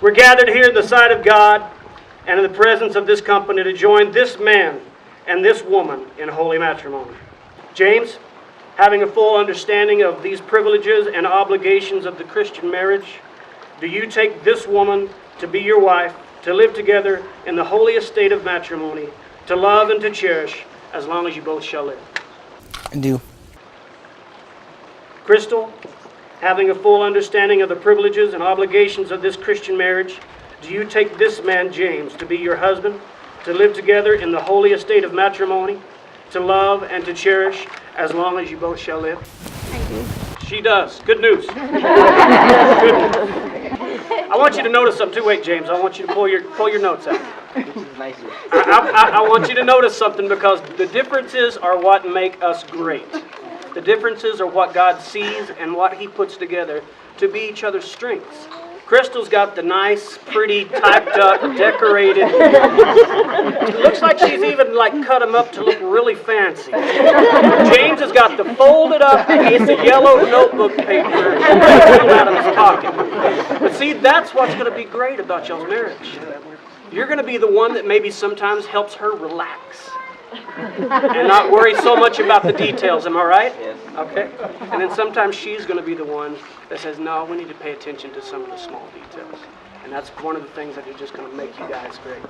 We're gathered here in the sight of God and in the presence of this company to join this man and this woman in holy matrimony. James, having a full understanding of these privileges and obligations of the Christian marriage, do you take this woman to be your wife, to live together in the holiest state of matrimony, to love and to cherish as long as you both shall live? I do. Crystal, having a full understanding of the privileges and obligations of this Christian marriage, do you take this man, James, to be your husband, to live together in the holiest state of matrimony, to love and to cherish as long as you both shall live? I do. She does. Good news. Good news. I want you to notice something too. Wait, James, I want you to pull your notes out. I want you to notice something, because the differences are what make us great. The differences are what God sees and what He puts together to be each other's strengths. Crystal's got the nice, pretty, typed up, decorated. It looks like she's even cut them up to look really fancy. James has got the folded up piece of yellow notebook paper out of his pocket. But see, that's what's going to be great about y'all's marriage. You're going to be the one that maybe sometimes helps her relax and not worry so much about the details. Am I right? Yes. Okay. And then sometimes she's going to be the one that says, no, we need to pay attention to some of the small details. And that's one of the things that is just going to make you guys great.